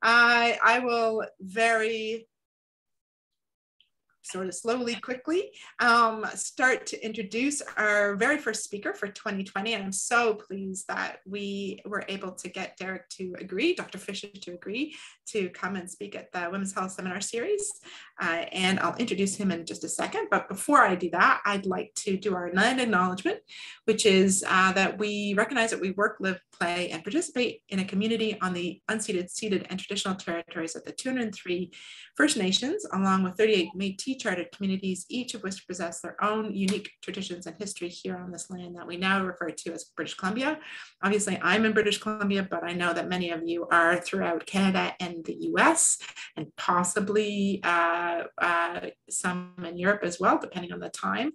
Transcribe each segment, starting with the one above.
I will very sort of slowly, quickly, start to introduce our very first speaker for 2020. And I'm so pleased that we were able to get Derek to agree, Dr. Fisher to agree to come and speak at the Women's Health Seminar Series. And I'll introduce him in just a second. But before I do that, I'd like to do our land acknowledgement, which is that we recognize that we work, live, play, and participate in a community on the unceded, ceded, and traditional territories of the 203 First Nations, along with 38 Métis chartered communities, each of which possess their own unique traditions and history here on this land that we now refer to as British Columbia. Obviously, I'm in British Columbia, but I know that many of you are throughout Canada and the US, and possibly some in Europe as well, depending on the time.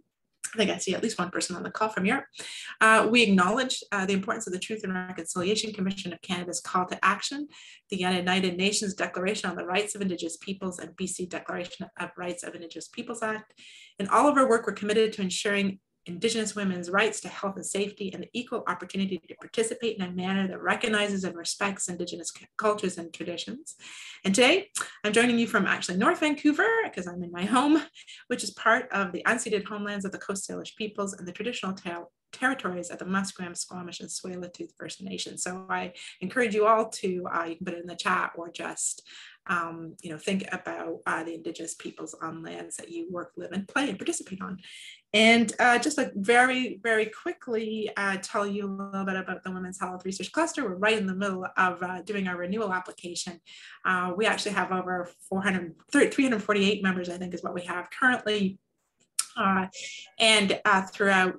I think I see at least one person on the call from Europe. We acknowledge the importance of the Truth and Reconciliation Commission of Canada's call to action, the United Nations Declaration on the Rights of Indigenous Peoples, and BC Declaration of Rights of Indigenous Peoples Act. In all of our work, we're committed to ensuring Indigenous women's rights to health and safety and the equal opportunity to participate in a manner that recognizes and respects Indigenous cultures and traditions. And today, I'm joining you from actually North Vancouver, because I'm in my home, which is part of the unceded homelands of the Coast Salish peoples and the traditional territories of the Musqueam, Squamish, and Tsleil-Waututh First Nations. So I encourage you all to, you can put it in the chat or just think about the Indigenous peoples on lands that you work, live, and play and participate on. And just like very, very quickly tell you a little bit about the Women's Health Research Cluster. We're right in the middle of doing our renewal application. We actually have over 348 members, I think is what we have currently. And throughout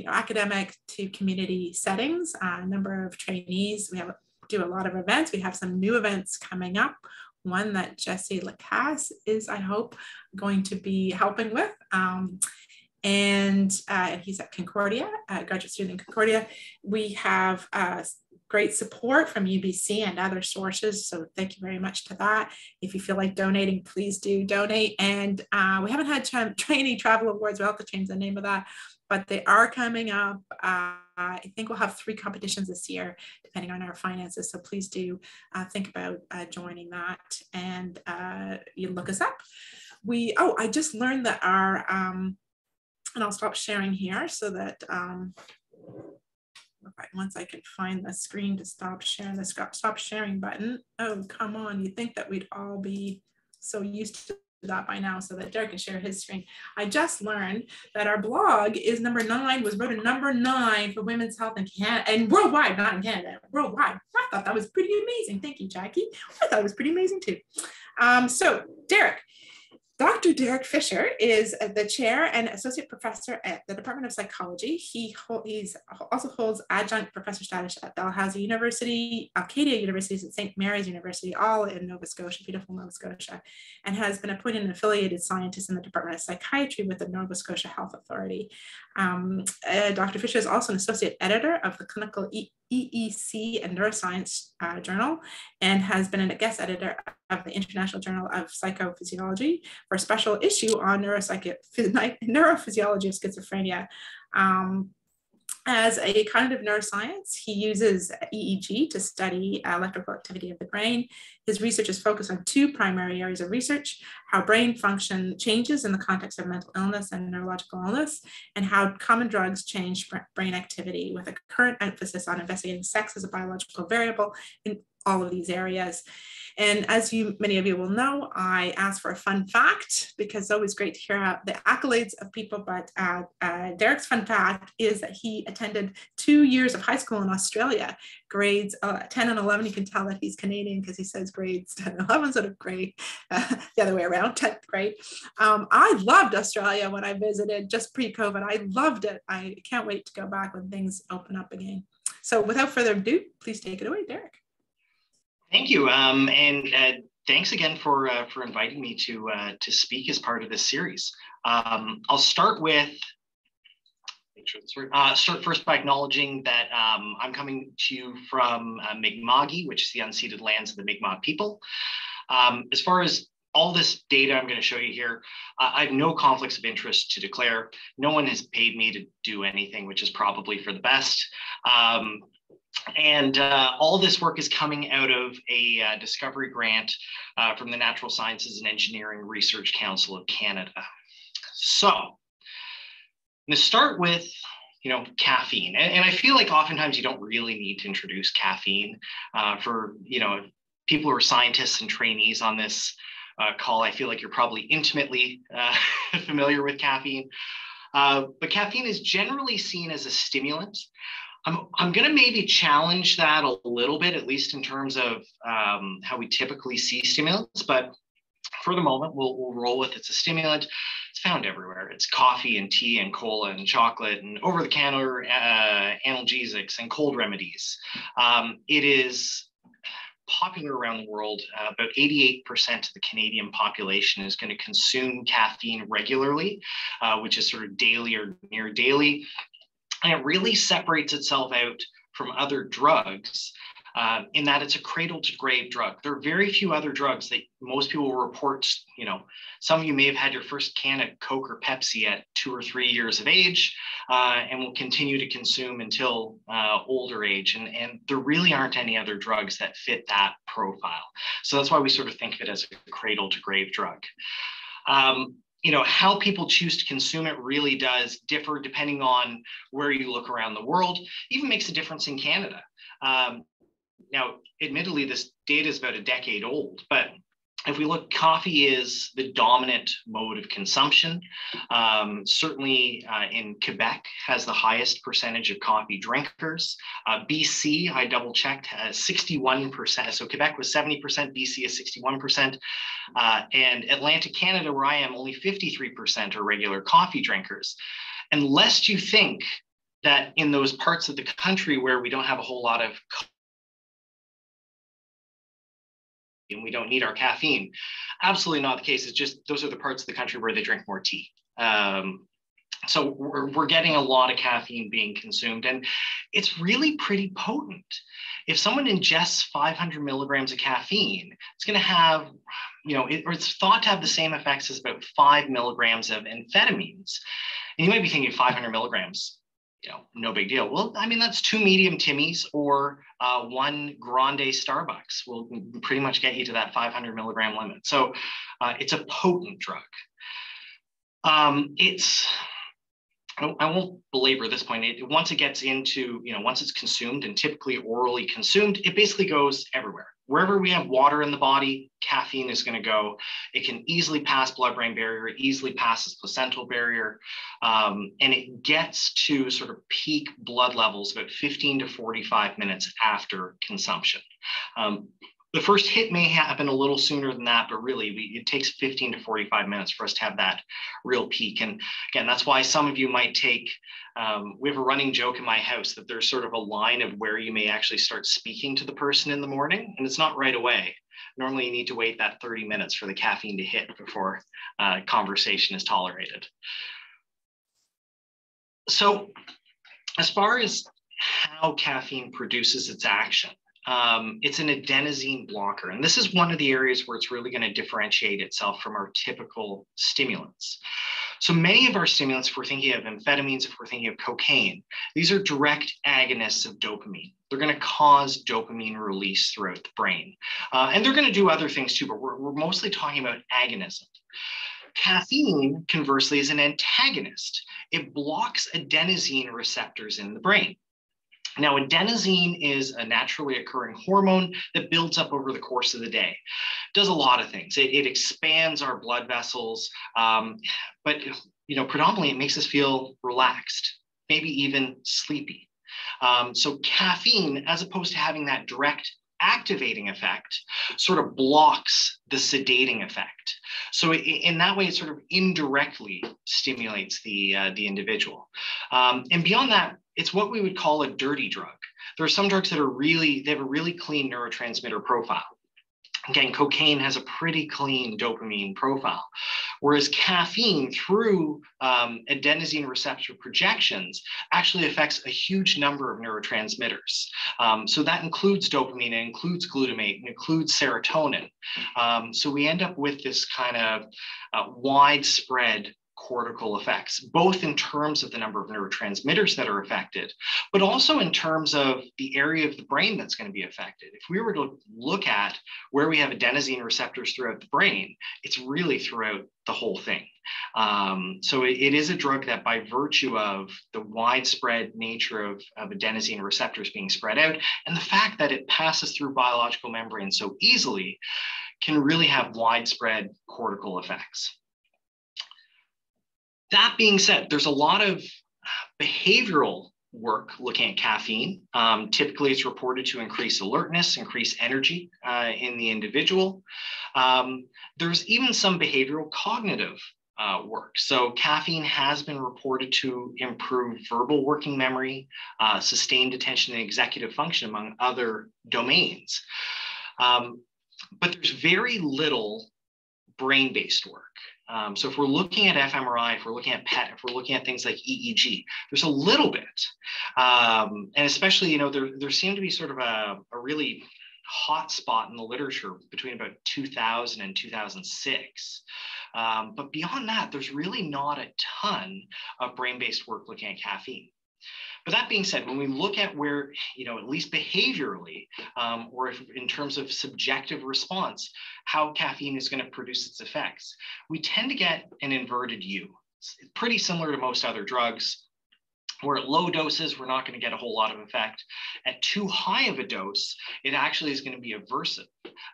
academic to community settings, a number of trainees. We do a lot of events. We have some new events coming up. One that Jesse Lacasse is, I hope, going to be helping with. And he's at Concordia, graduate student in Concordia. We have great support from UBC and other sources, so thank you very much to that. If you feel like donating, please do donate. And we haven't had trainee travel awards. We'll have to change the name of that, but they are coming up. I think we'll have 3 competitions this year, depending on our finances. So please do think about joining that, and you look us up. I just learned that our, and I'll stop sharing here so that once I can find the screen to stop sharing, the stop sharing button. Oh, come on, you'd think that we'd all be so used to that by now so that Derek can share his screen. I just learned that our blog is was voted number 9 for women's health in Canada and worldwide, not in Canada, worldwide. I thought that was pretty amazing. Thank you, Jackie. I thought it was pretty amazing too. So Derek, Dr. Derek Fisher is the chair and associate professor at the Department of Psychology. He also holds adjunct professor status at Dalhousie University, Acadia Universities, and St. Mary's University, all in Nova Scotia, beautiful Nova Scotia, and has been appointed an affiliated scientist in the Department of Psychiatry with the Nova Scotia Health Authority. Dr. Fisher is also an associate editor of the Clinical EEC and Neuroscience Journal, and has been a guest editor of the International Journal of Psychophysiology for a special issue on neurophysiology of schizophrenia. As a cognitive neuroscience, he uses EEG to study electrical activity of the brain. His research is focused on 2 primary areas of research: how brain function changes in the context of mental illness and neurological illness, and how common drugs change brain activity, with a current emphasis on investigating sex as a biological variable in all of these areas. And as many of you will know, I asked for a fun fact because it's always great to hear the accolades of people, but Derek's fun fact is that he attended 2 years of high school in Australia, grades 10 and 11. You can tell that he's Canadian because he says grades 10 and 11 sort of grade, the other way around, 10th grade. I loved Australia when I visited just pre-COVID. I loved it. I can't wait to go back when things open up again. So without further ado, please take it away, Derek. Thank you, and thanks again for inviting me to speak as part of this series. I'll start with start first by acknowledging that I'm coming to you from Mi'kma'ki, which is the unceded lands of the Mi'kmaq people. As far as all this data I'm going to show you here, I have no conflicts of interest to declare. No one has paid me to do anything, which is probably for the best. And all this work is coming out of a discovery grant from the Natural Sciences and Engineering Research Council of Canada. So I'm going to start with, caffeine. And I feel like oftentimes you don't really need to introduce caffeine for, people who are scientists and trainees on this call. I feel like you're probably intimately familiar with caffeine. But caffeine is generally seen as a stimulant. I'm going to maybe challenge that a little bit, at least in terms of how we typically see stimulants. But for the moment, we'll roll with it's a stimulant. It's found everywhere. It's coffee and tea and cola and chocolate and over-the-counter analgesics and cold remedies. It is popular around the world. About 88% of the Canadian population is going to consume caffeine regularly, which is sort of daily or near daily. And it really separates itself out from other drugs in that it's a cradle to grave drug. There are very few other drugs that most people will report, some of you may have had your first can of Coke or Pepsi at 2 or 3 years of age and will continue to consume until older age. And there really aren't any other drugs that fit that profile. So that's why we sort of think of it as a cradle to grave drug. How people choose to consume it really does differ depending on where you look around the world. Even makes a difference in Canada. Now, admittedly, this data is about a decade old, but if we look, coffee is the dominant mode of consumption. Certainly in Quebec has the highest percentage of coffee drinkers. BC, I double checked, has 61%. So Quebec was 70%, BC is 61%. And Atlantic Canada, where I am, only 53% are regular coffee drinkers. And lest you think that in those parts of the country where we don't have a whole lot of and we don't need our caffeine. Absolutely not the case. It's just those are the parts of the country where they drink more tea. So we're getting a lot of caffeine being consumed, and it's really pretty potent. If someone ingests 500 milligrams of caffeine, it's going to have, it's thought to have the same effects as about 5 milligrams of amphetamines. And you might be thinking 500 milligrams, no big deal. Well, I mean, that's 2 medium Timmies or 1 grande Starbucks will pretty much get you to that 500 milligram limit. So it's a potent drug. I won't belabor this point. Once it gets into, once it's consumed and typically orally consumed, it basically goes everywhere. Wherever we have water in the body, caffeine is going to go. It can easily pass blood-brain barrier, it easily passes placental barrier, and it gets to sort of peak blood levels about 15 to 45 minutes after consumption. The first hit may happen a little sooner than that, but really it takes 15 to 45 minutes for us to have that real peak. And again, that's why some of you might take, we have a running joke in my house that there's sort of a line of where you may actually start speaking to the person in the morning, and it's not right away. Normally you need to wait that 30 minutes for the caffeine to hit before conversation is tolerated. So as far as how caffeine produces its action, it's an adenosine blocker. And this is one of the areas where it's really going to differentiate itself from our typical stimulants. So many of our stimulants, if we're thinking of amphetamines, if we're thinking of cocaine, these are direct agonists of dopamine. They're going to cause dopamine release throughout the brain. And they're going to do other things too, but we're mostly talking about agonism. Caffeine, conversely, is an antagonist. It blocks adenosine receptors in the brain. Now, adenosine is a naturally occurring hormone that builds up over the course of the day. It does a lot of things. It expands our blood vessels, but predominantly it makes us feel relaxed, maybe even sleepy. So caffeine, as opposed to having that direct activating effect, sort of blocks the sedating effect. So in that way, it sort of indirectly stimulates the individual. And beyond that, it's what we would call a dirty drug. There are some drugs that they have a really clean neurotransmitter profile. Again, cocaine has a pretty clean dopamine profile, whereas caffeine, through adenosine receptor projections, actually affects a huge number of neurotransmitters. So that includes dopamine, it includes glutamate, it includes serotonin. So we end up with this kind of widespread cortical effects, both in terms of the number of neurotransmitters that are affected, but also in terms of the area of the brain that's going to be affected. If we were to look at where we have adenosine receptors throughout the brain, it's really throughout the whole thing. So it is a drug that, by virtue of the widespread nature of adenosine receptors being spread out, and the fact that it passes through biological membranes so easily, can really have widespread cortical effects. That being said, there's a lot of behavioral work looking at caffeine. Typically, it's reported to increase alertness, increase energy in the individual. There's even some behavioral cognitive work. So caffeine has been reported to improve verbal working memory, sustained attention, and executive function, among other domains. But there's very little brain-based work. So if we're looking at fMRI, if we're looking at PET, if we're looking at things like EEG, there's a little bit. And especially, you know, there seemed to be sort of a really hot spot in the literature between about 2000 and 2006. But beyond that, there's really not a ton of brain-based work looking at caffeine. But that being said, when we look at where, you know, at least behaviorally, or if in terms of subjective response, how caffeine is going to produce its effects, we tend to get an inverted U. It's pretty similar to most other drugs, where at low doses, we're not going to get a whole lot of effect. At too high of a dose, it actually is going to be aversive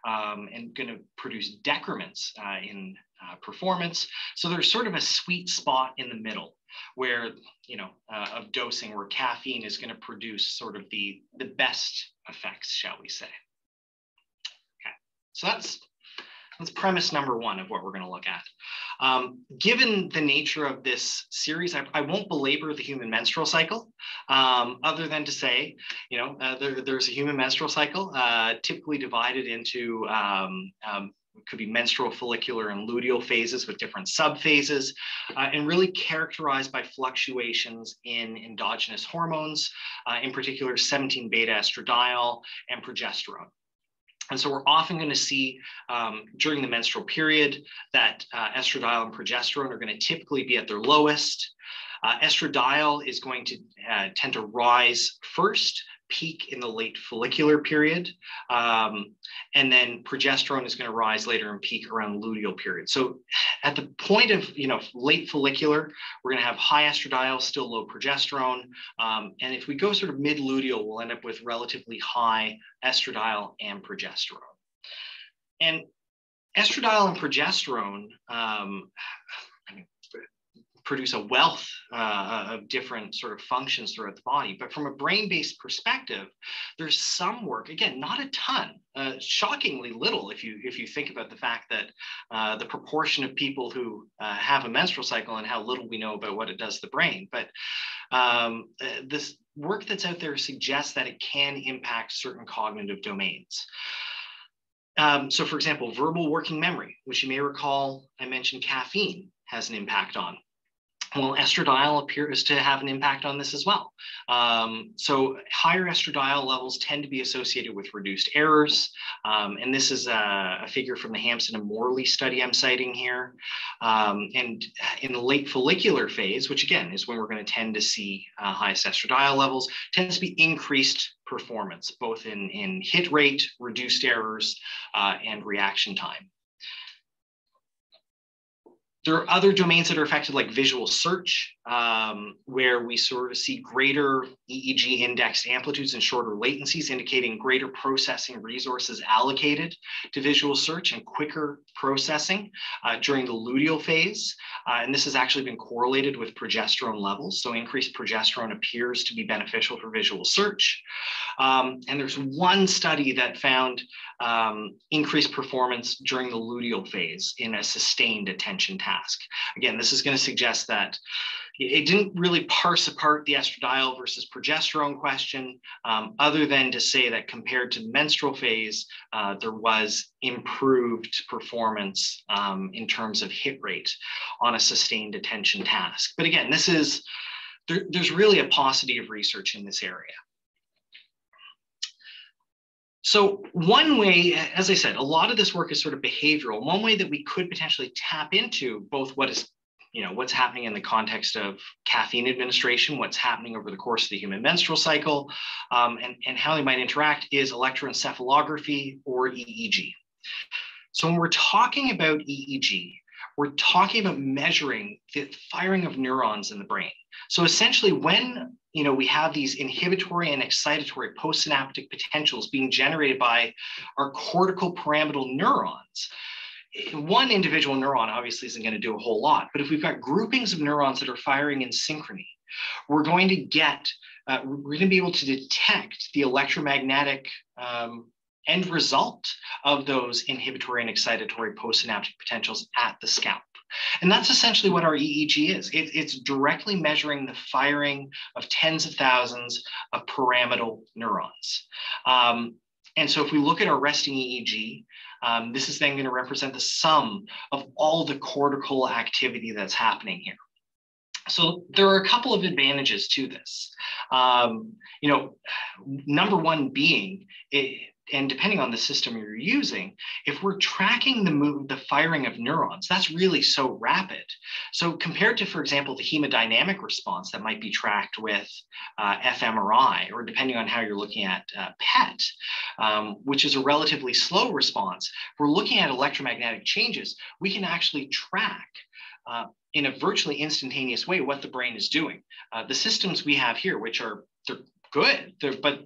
and going to produce decrements in performance. So there's sort of a sweet spot in the middle, where, you know, of dosing, where caffeine is going to produce sort of the best effects, shall we say. Okay, so that's premise number one of what we're going to look at. Given the nature of this series, I won't belabor the human menstrual cycle, other than to say, you know, there's a human menstrual cycle, typically divided into it could be menstrual, follicular, and luteal phases with different subphases, and really characterized by fluctuations in endogenous hormones, in particular 17-beta estradiol and progesterone. And so we're often going to see during the menstrual period that estradiol and progesterone are going to typically be at their lowest. Estradiol is going to tend to rise first, peak in the late follicular period, and then progesterone is going to rise later and peak around luteal period. So at the point of, you know, late follicular, we're going to have high estradiol, still low progesterone, and if we go sort of mid luteal, we'll end up with relatively high estradiol and progesterone. And estradiol and progesterone produce a wealth of different sort of functions throughout the body. But from a brain-based perspective, there's some work, again, not a ton, shockingly little if you think about the fact that the proportion of people who have a menstrual cycle and how little we know about what it does to the brain. But this work that's out there suggests that it can impact certain cognitive domains. So for example, verbal working memory, which you may recall I mentioned caffeine has an impact on. Well, estradiol appears to have an impact on this as well. So higher estradiol levels tend to be associated with reduced errors. And this is a figure from the Hampson and Morley study I'm citing here. And in the late follicular phase, which again is when we're going to tend to see highest estradiol levels, tends to be increased performance, both in hit rate, reduced errors, and reaction time. There are other domains that are affected, like visual search, where we sort of see greater EEG indexed amplitudes and shorter latencies, indicating greater processing resources allocated to visual search and quicker processing during the luteal phase. And this has actually been correlated with progesterone levels. So increased progesterone appears to be beneficial for visual search. And there's one study that found increased performance during the luteal phase in a sustained attention task. Again, this is going to suggest that it didn't really parse apart the estradiol versus progesterone question, other than to say that compared to the menstrual phase, there was improved performance in terms of hit rate on a sustained attention task. But again, there's really a paucity of research in this area. So one way, as I said, a lot of this work is sort of behavioral. One way that we could potentially tap into both what is what's happening in the context of caffeine administration, what's happening over the course of the human menstrual cycle, and how they might interact is electroencephalography or EEG. So when we're talking about EEG, we're talking about measuring the firing of neurons in the brain. So essentially when we have these inhibitory and excitatory postsynaptic potentials being generated by our cortical pyramidal neurons, one individual neuron obviously isn't going to do a whole lot, but if we've got groupings of neurons that are firing in synchrony, we're going to be able to detect the electromagnetic end result of those inhibitory and excitatory postsynaptic potentials at the scalp. And that's essentially what our EEG is. It's directly measuring the firing of tens of thousands of pyramidal neurons. And so if we look at our resting EEG, this is then going to represent the sum of all the cortical activity that's happening here. So there are a couple of advantages to this. Number one being, and depending on the system you're using, if we're tracking the firing of neurons, that's really so rapid. So compared to, for example, the hemodynamic response that might be tracked with fMRI, or depending on how you're looking at PET, which is a relatively slow response, if we're looking at electromagnetic changes, we can actually track in a virtually instantaneous way what the brain is doing. The systems we have here, they're good, but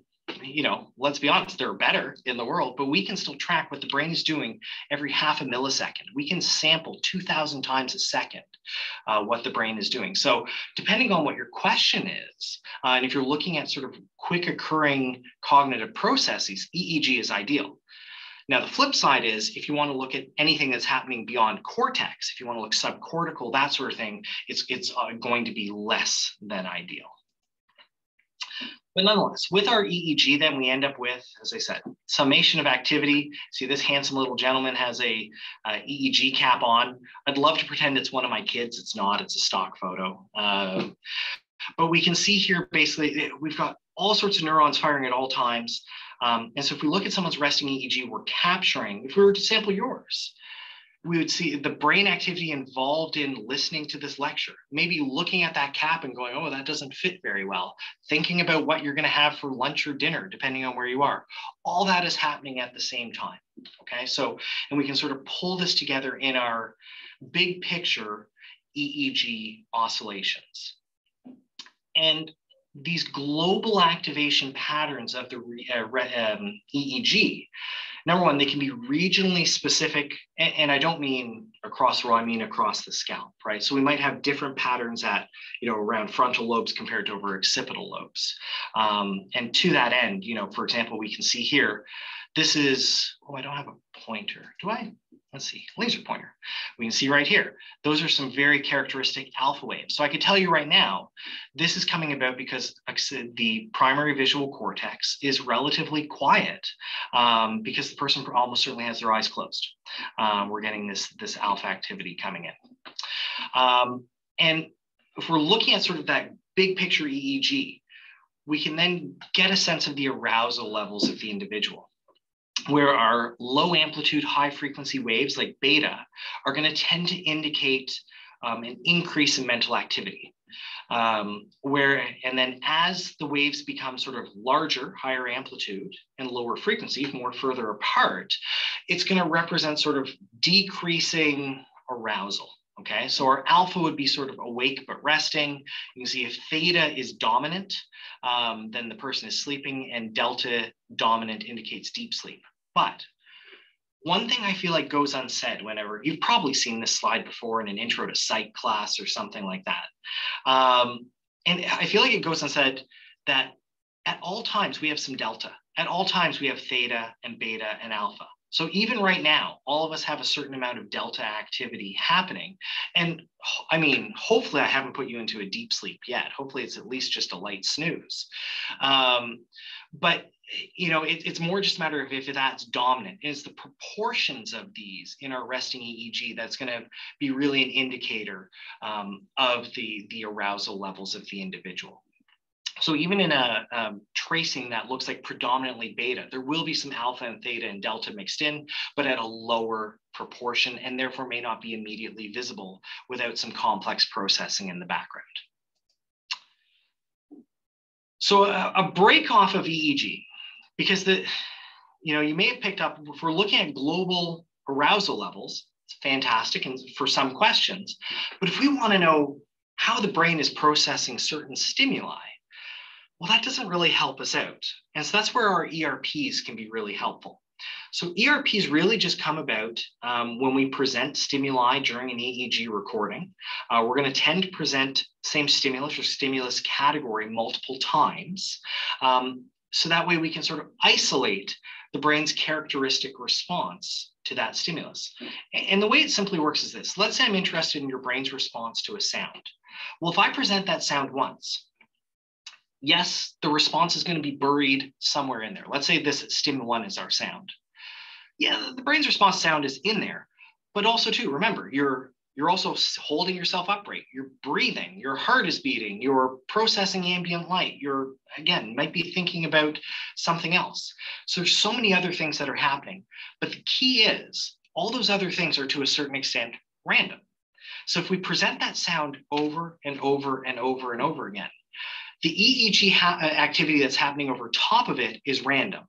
let's be honest, they're better in the world, but we can still track what the brain is doing every half a millisecond. We can sample 2,000 times a second what the brain is doing. So depending on what your question is, and if you're looking at sort of quick occurring cognitive processes, EEG is ideal. Now, the flip side is if you want to look at anything that's happening beyond cortex, if you want to look subcortical, that sort of thing, it's going to be less than ideal. But nonetheless, with our EEG, then we end up with, as I said, summation of activity. See, this handsome little gentleman has a EEG cap on. I'd love to pretend it's one of my kids. It's not, it's a stock photo. But we can see here, basically, we've got all sorts of neurons firing at all times. And so if we look at someone's resting EEG, we're capturing, if we were to sample yours, we would see the brain activity involved in listening to this lecture, maybe looking at that cap and going, oh, that doesn't fit very well, thinking about what you're going to have for lunch or dinner, depending on where you are. All that is happening at the same time, okay? So, and we can sort of pull this together in our big picture EEG oscillations. And these global activation patterns of the EEG, number one, they can be regionally specific, and I don't mean across the row, I mean across the scalp, right? So we might have different patterns at, around frontal lobes compared to over occipital lobes. And to that end, for example, we can see here, this is, oh, I don't have a pointer. Do I? Let's see, laser pointer. We can see right here, those are some very characteristic alpha waves. So I can tell you right now, this is coming about because, like I said, the primary visual cortex is relatively quiet because the person almost certainly has their eyes closed. We're getting this alpha activity coming in. And if we're looking at sort of that big picture EEG, we can then get a sense of the arousal levels of the individual, where our low amplitude, high frequency waves like beta are going to tend to indicate an increase in mental activity. And then as the waves become sort of larger, higher amplitude and lower frequency, more further apart, it's going to represent sort of decreasing arousal. Okay, so our alpha would be sort of awake but resting. You can see if theta is dominant, then the person is sleeping, and delta dominant indicates deep sleep. But one thing I feel like goes unsaid whenever, you've probably seen this slide before in an intro to psych class or something like that. And I feel like it goes unsaid that at all times we have some delta. At all times we have theta and beta and alpha. So even right now, all of us have a certain amount of delta activity happening. And I mean, hopefully I haven't put you into a deep sleep yet. Hopefully it's at least just a light snooze. But it's more just a matter of if that's dominant. It's the proportions of these in our resting EEG that's going to be really an indicator of the arousal levels of the individual. So even in a tracing that looks like predominantly beta, there will be some alpha and theta and delta mixed in, but at a lower proportion and therefore may not be immediately visible without some complex processing in the background. So a break off of EEG, because you may have picked up, if we're looking at global arousal levels, it's fantastic and for some questions, but if we want to know how the brain is processing certain stimuli, well, that doesn't really help us out. And so that's where our ERPs can be really helpful. So ERPs really just come about when we present stimuli during an EEG recording. We're going to tend to present same stimulus or stimulus category multiple times. So that way we can sort of isolate the brain's characteristic response to that stimulus. And the way it simply works is this. Let's say I'm interested in your brain's response to a sound. Well, if I present that sound once, yes, the response is going to be buried somewhere in there. Let's say this stim 1 is our sound. Yeah, the brain's response sound is in there, but also too, remember, you're also holding yourself upright. You're breathing, your heart is beating, you're processing ambient light. You're, again, might be thinking about something else. So there's so many other things that are happening, but the key is all those other things are to a certain extent random. So if we present that sound over and over and over and over again, the EEG activity that's happening over top of it is random,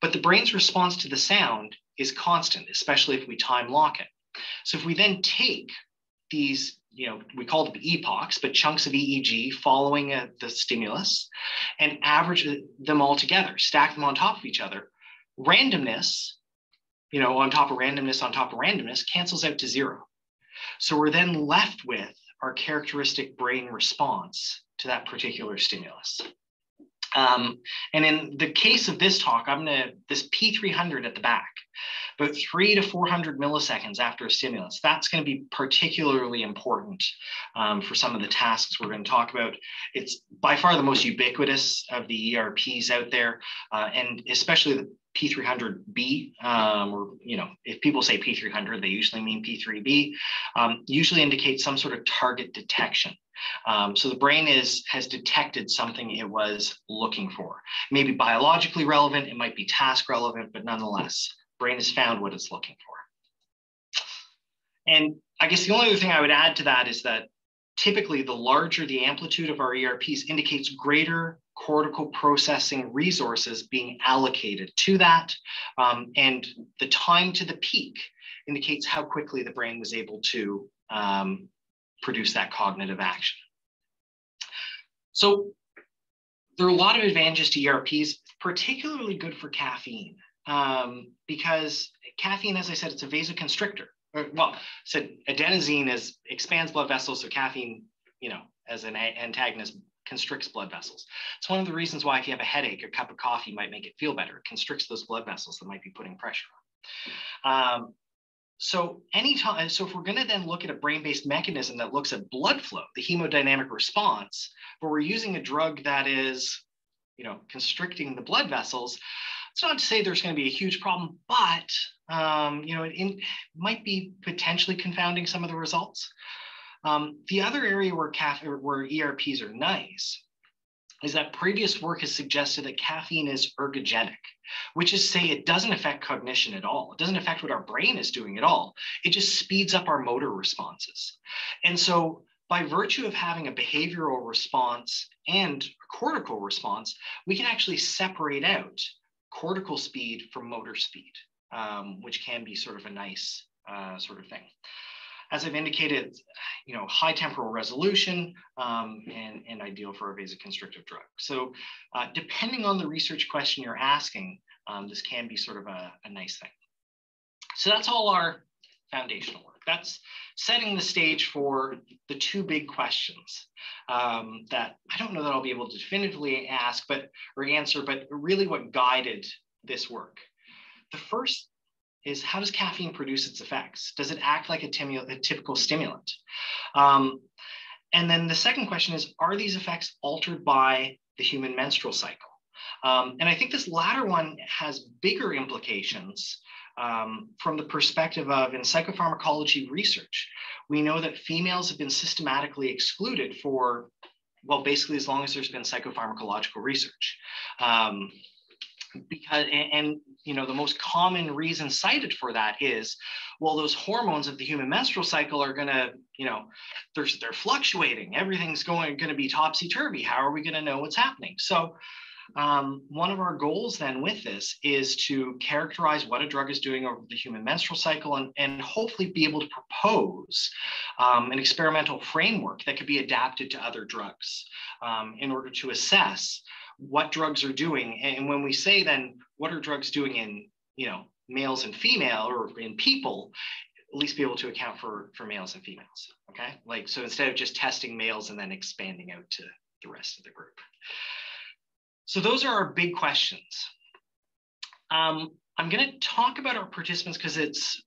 but the brain's response to the sound is constant, especially if we time lock it. So if we then take these, we call them epochs, but chunks of EEG following the stimulus and average them all together, stack them on top of each other, randomness, on top of randomness on top of randomness cancels out to 0. So we're then left with our characteristic brain response to that particular stimulus. And in the case of this talk, this P300 at the back, about 300 to 400 milliseconds after a stimulus, that's going to be particularly important for some of the tasks we're going to talk about. It's by far the most ubiquitous of the ERPs out there, and especially the P300B, or if people say P300, they usually mean P3B, usually indicates some sort of target detection. So the brain has detected something it was looking for. Maybe biologically relevant, it might be task relevant, but nonetheless, brain has found what it's looking for. And I guess the only other thing I would add to that is that typically the larger the amplitude of our ERPs indicates greater cortical processing resources being allocated to that. And the time to the peak indicates how quickly the brain was able to produce that cognitive action. So there are a lot of advantages to ERPs, particularly good for caffeine, because caffeine, as I said, it's a vasoconstrictor. So adenosine expands blood vessels, so caffeine, as an antagonist, constricts blood vessels. It's one of the reasons why if you have a headache, a cup of coffee might make it feel better. It constricts those blood vessels that might be putting pressure on. So if we're going to then look at a brain-based mechanism that looks at blood flow, the hemodynamic response, but we're using a drug that is, constricting the blood vessels, it's not to say there's going to be a huge problem, but it might be potentially confounding some of the results. The other area where ERPs are nice is that previous work has suggested that caffeine is ergogenic, which is say it doesn't affect cognition at all. It doesn't affect what our brain is doing at all. It just speeds up our motor responses. And so by virtue of having a behavioral response and a cortical response, we can actually separate out cortical speed from motor speed, which can be sort of a nice sort of thing. As I've indicated, high temporal resolution and ideal for a vasoconstrictive drug. So depending on the research question you're asking, this can be sort of a nice thing. So that's all our foundational work. That's setting the stage for the two big questions that I don't know that I'll be able to definitively answer, but really what guided this work. The first is, how does caffeine produce its effects? Does it act like a typical stimulant? And then the second question is, are these effects altered by the human menstrual cycle? And I think this latter one has bigger implications from the perspective of, in psychopharmacology research, we know that females have been systematically excluded for, well, basically as long as there's been psychopharmacological research. And the most common reason cited for that is, well, those hormones of the human menstrual cycle are going to, they're fluctuating. Everything's going to be topsy-turvy. How are we going to know what's happening? So one of our goals then with this is to characterize what a drug is doing over the human menstrual cycle, and hopefully be able to propose an experimental framework that could be adapted to other drugs in order to assess what drugs are doing. And when we say then, what are drugs doing in, males and female, or in people, at least be able to account for males and females, okay? Like, so instead of just testing males and then expanding out to the rest of the group. So those are our big questions. I'm going to talk about our participants because it's,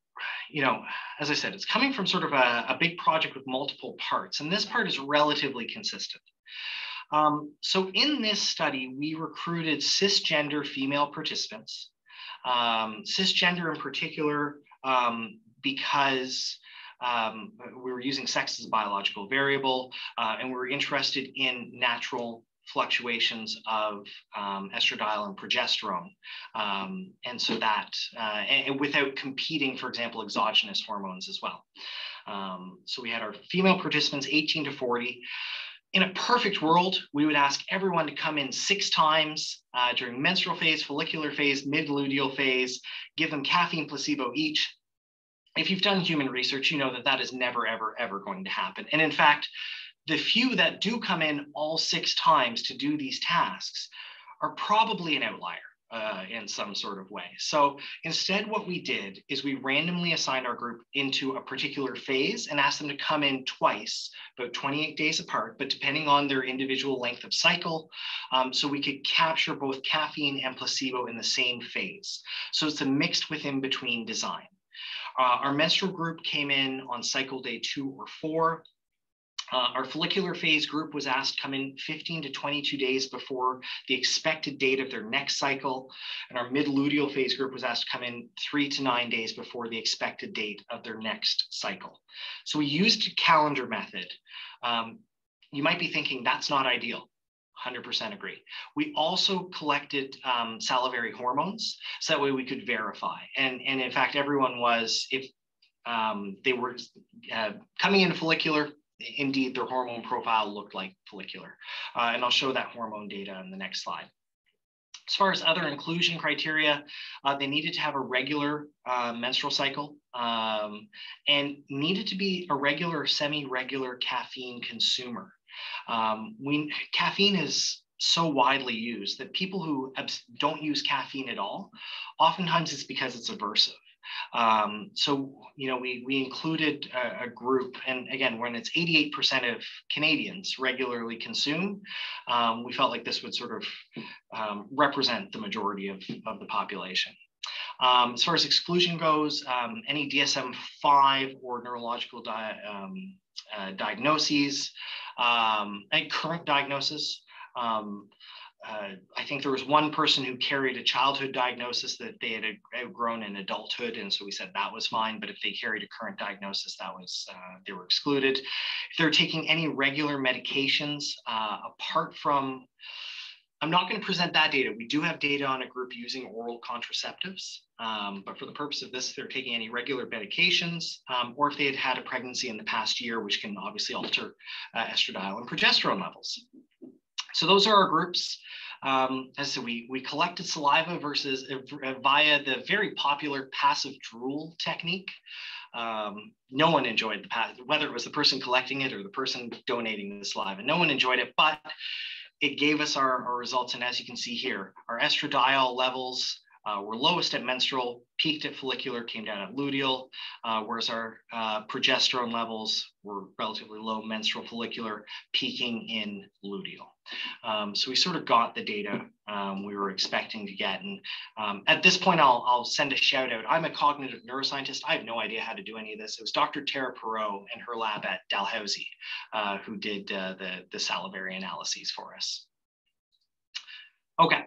as I said, it's coming from sort of a big project with multiple parts, and this part is relatively consistent. So in this study, we recruited cisgender female participants, cisgender in particular, because we were using sex as a biological variable, and we were interested in natural fluctuations of estradiol and progesterone. And so that, and without competing, for example, exogenous hormones as well. So we had our female participants, 18 to 40. In a perfect world, we would ask everyone to come in 6 times during menstrual phase, follicular phase, mid-luteal phase, give them caffeine placebo each. If you've done human research, you know that that is never, ever, ever going to happen. And in fact, the few that do come in all 6 times to do these tasks are probably an outlier in some sort of way. So instead, what we did is we randomly assigned our group into a particular phase and asked them to come in twice, about 28 days apart, but depending on their individual length of cycle, so we could capture both caffeine and placebo in the same phase. So it's a mixed with in between design. Our menstrual group came in on cycle day 2 or 4. Our follicular phase group was asked to come in 15 to 22 days before the expected date of their next cycle. And our mid-luteal phase group was asked to come in 3 to 9 days before the expected date of their next cycle. So we used a calendar method. You might be thinking that's not ideal. 100% agree. We also collected salivary hormones, so that way we could verify. And in fact, everyone was, if they were coming in follicular, indeed, their hormone profile looked like follicular. And I'll show that hormone data in the next slide. As far as other inclusion criteria, they needed to have a regular menstrual cycle and needed to be a regular or semi-regular caffeine consumer. Caffeine is so widely used that people who don't use caffeine at all, oftentimes it's because it's aversive. So, we included a group, and again, when it's 88% of Canadians regularly consume, we felt like this would sort of represent the majority of the population. As far as exclusion goes, any DSM-5 or neurological diagnoses, and current diagnosis. I think there was one person who carried a childhood diagnosis that they had outgrown in adulthood, and so we said that was fine. But if they carried a current diagnosis, that was they were excluded. If they're taking any regular medications, apart from, I'm not going to present that data. We do have data on a group using oral contraceptives, but for the purpose of this, if they're taking any regular medications, or if they had had a pregnancy in the past year, which can obviously alter estradiol and progesterone levels. So those are our groups. As I said, we collected saliva via the very popular passive drool technique. No one enjoyed whether it was the person collecting it or the person donating the saliva. No one enjoyed it, but it gave us our results. And as you can see here, our estradiol levels were lowest at menstrual, peaked at follicular, came down at luteal, whereas our progesterone levels were relatively low menstrual, follicular, peaking in luteal. So we sort of got the data we were expecting to get. And at this point, I'll send a shout out. I'm a cognitive neuroscientist. I have no idea how to do any of this. It was Dr. Tara Perot and her lab at Dalhousie who did the salivary analyses for us. Okay.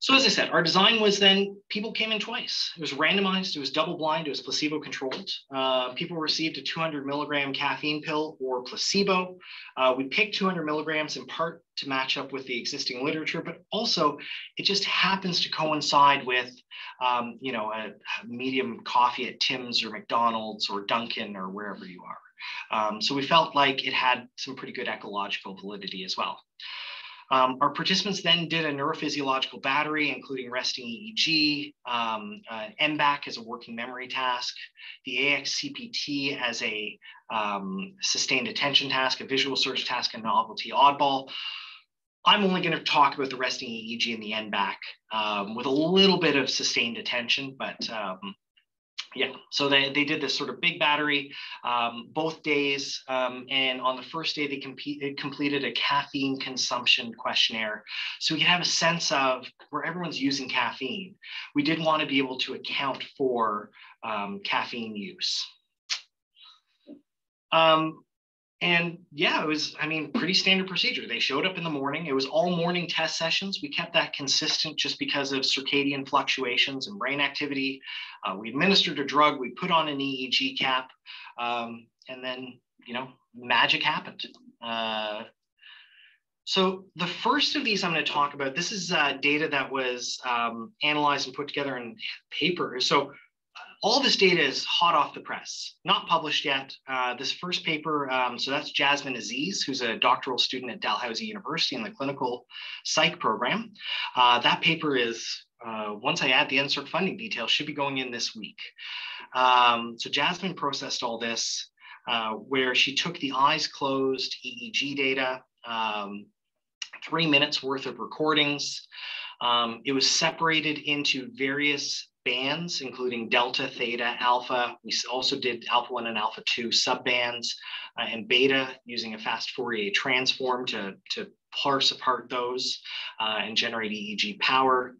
So as I said, our design was then people came in twice. It was randomized, it was double blind, it was placebo controlled. People received a 200 milligram caffeine pill or placebo. We picked 200 milligrams in part to match up with the existing literature, but also it just happens to coincide with, a medium coffee at Tim's or McDonald's or Dunkin' or wherever you are. So we felt like it had some pretty good ecological validity as well. Our participants then did a neurophysiological battery, including resting EEG, MBAC as a working memory task, the AXCPT as a sustained attention task, a visual search task, and novelty oddball. I'm only going to talk about the resting EEG and the MBAC with a little bit of sustained attention, but yeah, so they did this sort of big battery both days. And on the first day, they completed a caffeine consumption questionnaire. So we could have a sense of where everyone's using caffeine. We did want to be able to account for caffeine use. And yeah, it was, pretty standard procedure. They showed up in the morning. It was all morning test sessions. We kept that consistent just because of circadian fluctuations and brain activity. We administered a drug, we put on an EEG cap, and then, magic happened. So the first of these I'm going to talk about, this is data that was analyzed and put together in paper. So all this data is hot off the press, not published yet. This first paper, so that's Jasmine Aziz, who's a doctoral student at Dalhousie University in the clinical psych program. That paper is, once I add the insert funding details, should be going in this week. So Jasmine processed all this, where she took the eyes closed EEG data, 3 minutes worth of recordings. It was separated into various bands, including delta, theta, alpha. We also did alpha 1 and alpha 2 subbands, and beta using a fast Fourier transform to parse apart those and generate EEG power.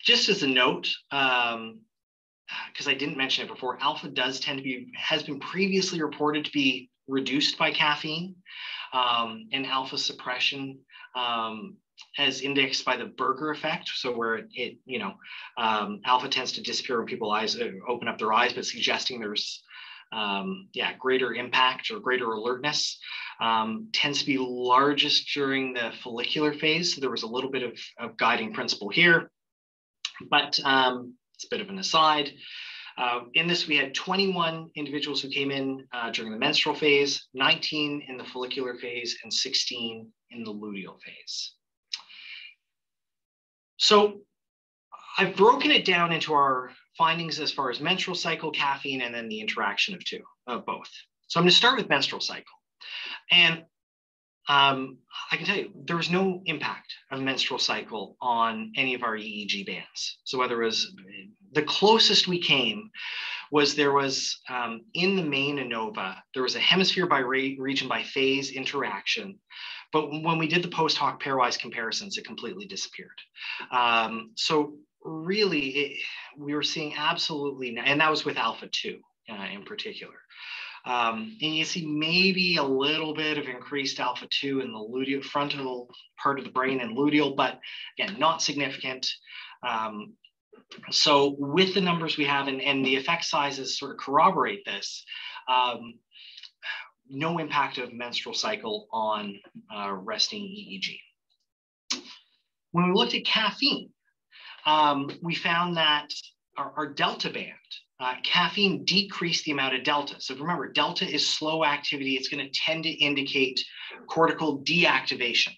Just as a note, because I didn't mention it before, alpha does tend to be, has been previously reported to be reduced by caffeine, and alpha suppression as indexed by the Berger effect. So where alpha tends to disappear when people open up their eyes, but suggesting there's greater impact or greater alertness. Tends to be largest during the follicular phase. So there was a little bit of guiding principle here, but it's a bit of an aside. In this, we had 21 individuals who came in during the menstrual phase, 19 in the follicular phase, and 16 in the luteal phase. So I've broken it down into our findings as far as menstrual cycle, caffeine, and then the interaction of both. So I'm going to start with menstrual cycle. And I can tell you, there was no impact of menstrual cycle on any of our EEG bands. So whether it was, the closest we came was there was, in the main ANOVA, there was a hemisphere by region by phase interaction. But when we did the post hoc pairwise comparisons, it completely disappeared. So really, we were seeing absolutely, and that was with alpha 2 in particular. And you see maybe a little bit of increased alpha 2 in the luteal frontal part of the brain and luteal, but again, not significant. So with the numbers we have and the effect sizes sort of corroborate this, no impact of menstrual cycle on resting EEG. When we looked at caffeine, we found that our delta band, caffeine decreased the amount of delta. So remember, delta is slow activity. It's going to tend to indicate cortical deactivation.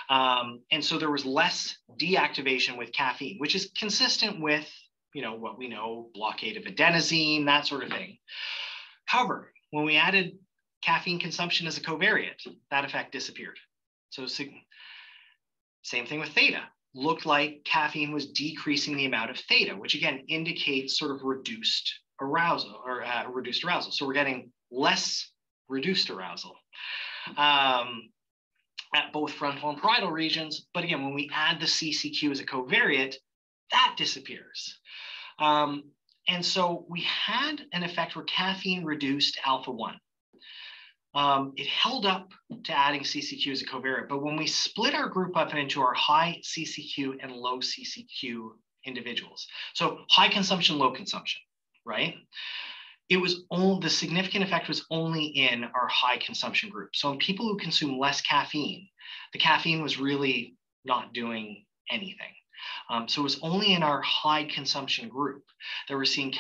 And so there was less deactivation with caffeine, which is consistent with, what we know, blockade of adenosine, that sort of thing. However, when we added caffeine consumption as a covariate, that effect disappeared. So same thing with theta. Looked like caffeine was decreasing the amount of theta, which again indicates sort of reduced arousal. So we're getting less reduced arousal at both frontal and parietal regions. But again, when we add the CCQ as a covariate, that disappears. And so we had an effect where caffeine reduced alpha 1. it held up to adding CCQ as a covariate. But when we split our group up into our high CCQ and low CCQ individuals, so high consumption, low consumption, right? It was only, the significant effect was only in our high consumption group. So in people who consume less caffeine, the caffeine was really not doing anything. So it was only in our high consumption group that we're seeing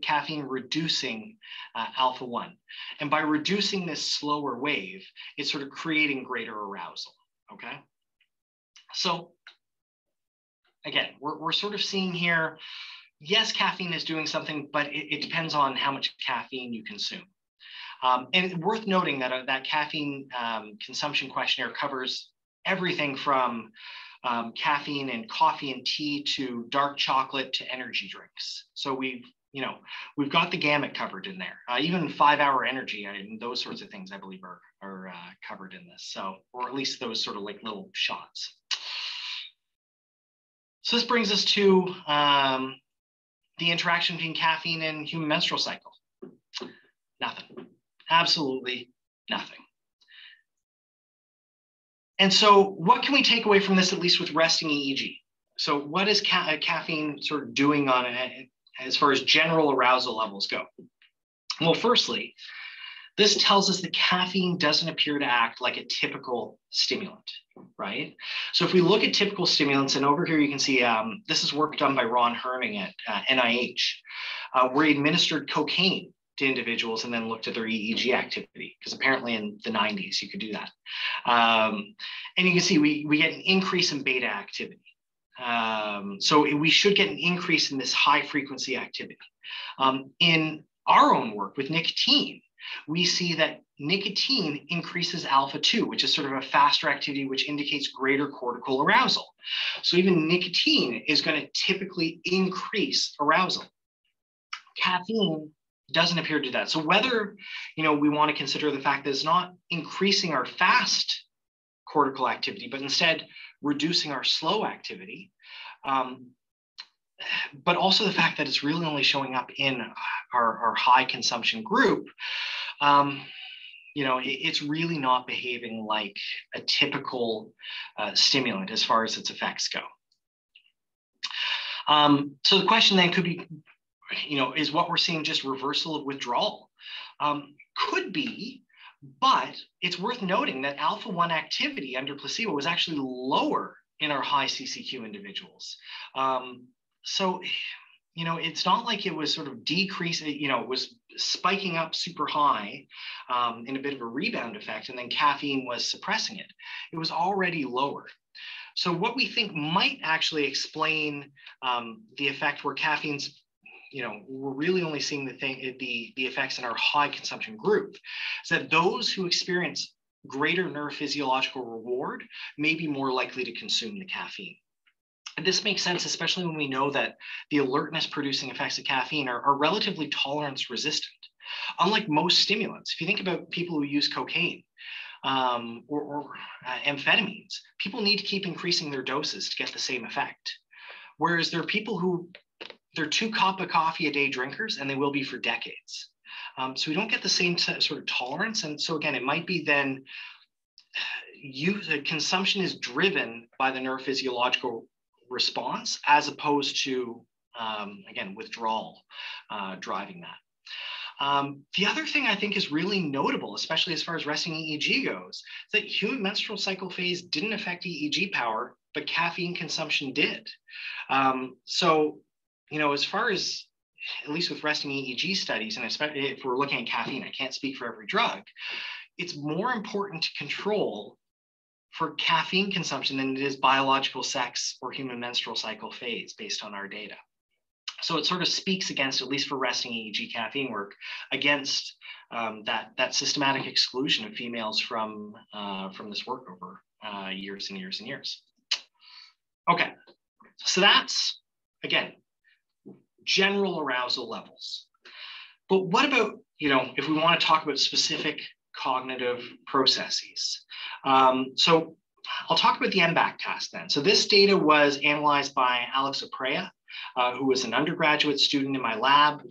caffeine reducing alpha-1. And by reducing this slower wave, it's sort of creating greater arousal, okay? So again, we're sort of seeing here, yes, caffeine is doing something, but it depends on how much caffeine you consume. And worth noting that that caffeine consumption questionnaire covers everything from caffeine and coffee and tea to dark chocolate to energy drinks. So we've got the gamut covered in there. Even 5-hour energy and those sorts of things, I believe, are covered in this. So, or at least those sort of like little shots. So this brings us to the interaction between caffeine and human menstrual cycle. Nothing, absolutely nothing. And so what can we take away from this, at least with resting EEG? So what is caffeine sort of doing on it as far as general arousal levels go? Well, firstly, this tells us that caffeine doesn't appear to act like a typical stimulant, right? So if we look at typical stimulants, and over here you can see this is work done by Ron Herning at NIH, where he administered cocaine to individuals and then looked at their EEG activity, because apparently in the 90s you could do that. And you can see we get an increase in beta activity. So we should get an increase in this high frequency activity. In our own work with nicotine, we see that nicotine increases alpha-2, which is sort of a faster activity, which indicates greater cortical arousal. So even nicotine is going to typically increase arousal. Caffeine doesn't appear to do that. So whether we want to consider the fact that it's not increasing our fast cortical activity, but instead reducing our slow activity, but also the fact that it's really only showing up in our high consumption group, it's really not behaving like a typical stimulant as far as its effects go. So the question then could be, is what we're seeing just reversal of withdrawal? Could be, but it's worth noting that alpha-1 activity under placebo was actually lower in our high CCQ individuals. So, it's not like it was sort of decreasing, it was spiking up super high in a bit of a rebound effect, and then caffeine was suppressing it. It was already lower. So what we think might actually explain the effect where caffeine's, we're really only seeing the effects in our high consumption group, is that those who experience greater neurophysiological reward may be more likely to consume the caffeine. And this makes sense, especially when we know that the alertness producing effects of caffeine are relatively tolerance resistant. Unlike most stimulants, if you think about people who use cocaine or amphetamines, people need to keep increasing their doses to get the same effect. Whereas there are people who, they're 2 cups of coffee a day drinkers, and they will be for decades. So we don't get the same sort of tolerance. And so again, it might be then consumption is driven by the neurophysiological response, as opposed to, again, withdrawal driving that. The other thing I think is really notable, especially as far as resting EEG goes, is that human menstrual cycle phase didn't affect EEG power, but caffeine consumption did. So, as far as, at least with resting EEG studies, and especially if we're looking at caffeine, I can't speak for every drug, it's more important to control for caffeine consumption than it is biological sex or human menstrual cycle phase based on our data. So it sort of speaks against, at least for resting EEG caffeine work, against that systematic exclusion of females from this work over years and years and years. Okay, so that's, again, general arousal levels. But what about, if we want to talk about specific cognitive processes? So I'll talk about the MBAC task then. So this data was analyzed by Alex Oprea, who was an undergraduate student in my lab.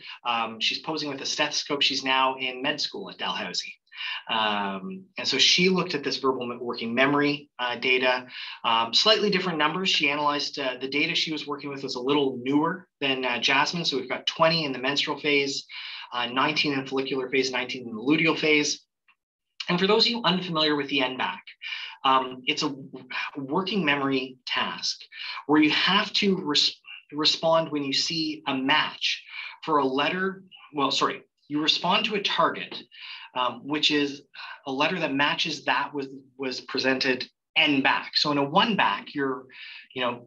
She's posing with a stethoscope. She's now in med school at Dalhousie. And so she looked at this verbal working memory data, slightly different numbers. She analyzed the data she was working with was a little newer than Jasmine. So we've got 20 in the menstrual phase, 19 in follicular phase, 19 in the luteal phase. And for those of you unfamiliar with the NBAC, it's a working memory task where you have to respond when you see a match for a letter. Well, sorry, you respond to a target, which is a letter that matches that was presented NBAC. So in a one back, you're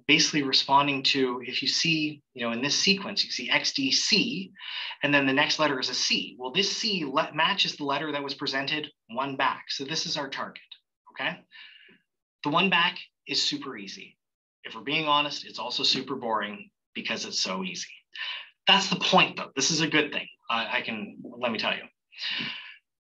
basically responding to, if you see, in this sequence, you see XDC, and then the next letter is a C. Well, this C matches the letter that was presented one back. So this is our target, okay? The one back is super easy. If we're being honest, it's also super boring because it's so easy. That's the point though. This is a good thing. Let me tell you.